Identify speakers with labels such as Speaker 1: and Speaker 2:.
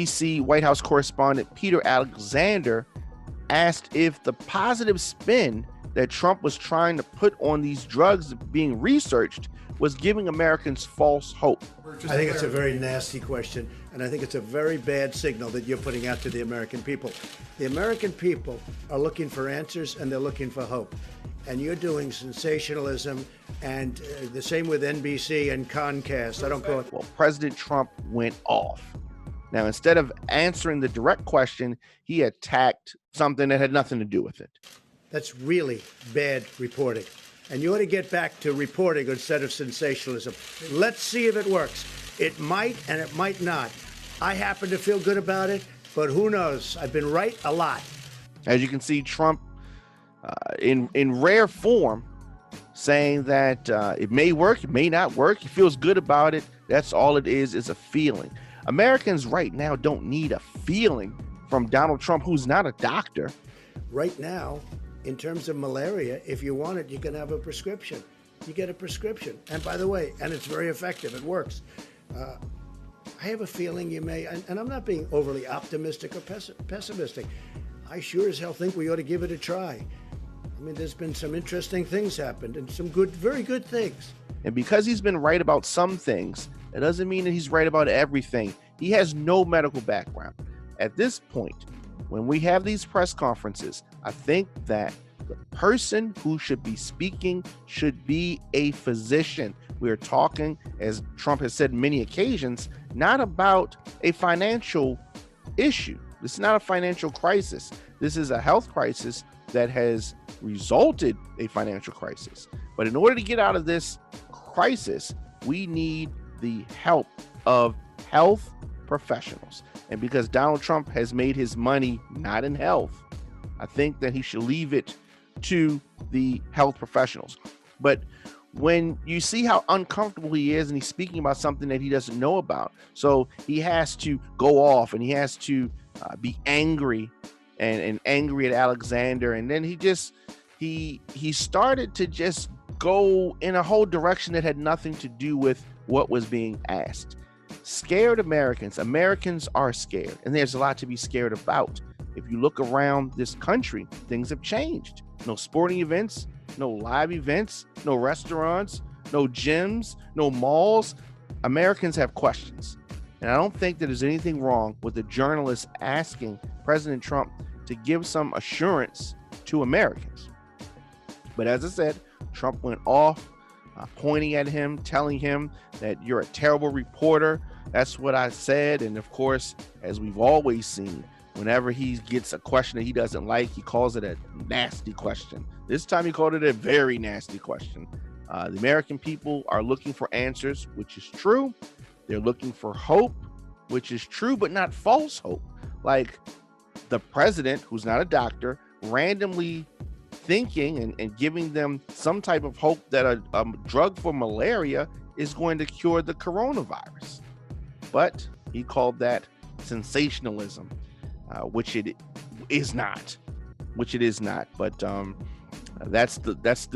Speaker 1: NBC White House correspondent Peter Alexander asked if the positive spin that Trump was trying to put on these drugs being researched was giving Americans false hope.
Speaker 2: I think it's a very nasty question, and I think it's a very bad signal that you're putting out to the American people. The American people are looking for answers, and they're looking for hope. And you're doing sensationalism, and the same with NBC and Comcast. I don't call it.
Speaker 1: Well, President Trump went off. Now, instead of answering the direct question, he attacked something that had nothing to do with it.
Speaker 2: That's really bad reporting. And you ought to get back to reporting instead of sensationalism. Let's see if it works. It might and it might not. I happen to feel good about it, but who knows? I've been right a lot.
Speaker 1: As you can see, Trump, in rare form, saying that it may work, it may not work. He feels good about it. That's all it is a feeling. Americans right now don't need a feeling from Donald Trump, who's not a doctor.
Speaker 2: Right now, in terms of malaria, if you want it, you can have a prescription. You get a prescription. And by the way, and it's very effective. It works. I have a feeling you may, and I'm not being overly optimistic or pessimistic. I sure as hell think we ought to give it a try. I mean, there's been some interesting things happened and some good, very good things.
Speaker 1: And because he's been right about some things, that doesn't mean that he's right about everything. He has no medical background. At this point, when we have these press conferences, I think that the person who should be speaking should be a physician. We are talking, as Trump has said many occasions, not about a financial issue. This is not a financial crisis. This is a health crisis that has resulted a financial crisis. But in order to get out of this crisis, we need the help of health professionals. And because Donald Trump has made his money not in health, I think that he should leave it to the health professionals. But when you see how uncomfortable he is and he's speaking about something that he doesn't know about, so he has to go off and he has to be angry and angry at Alexander. And then he started to just go in a whole direction that had nothing to do with what was being asked. Scared Americans are scared, and there's a lot to be scared about. If you look around this country, things have changed. No sporting events, no live events, no restaurants, no gyms, no malls. Americans have questions. And I don't think that there's anything wrong with the journalists asking President Trump to give some assurance to Americans. But as I said, Trump went off, pointing at him, telling him that you're a terrible reporter. That's what I said. And of course, as we've always seen, whenever he gets a question that he doesn't like, he calls it a nasty question. This time he called it a very nasty question. The American people are looking for answers, which is true. They're looking for hope, which is true, but not false hope. Like the president, who's not a doctor, randomly thinking and giving them some type of hope that a drug for malaria is going to cure the coronavirus. But he called that sensationalism, which it is not. But that's the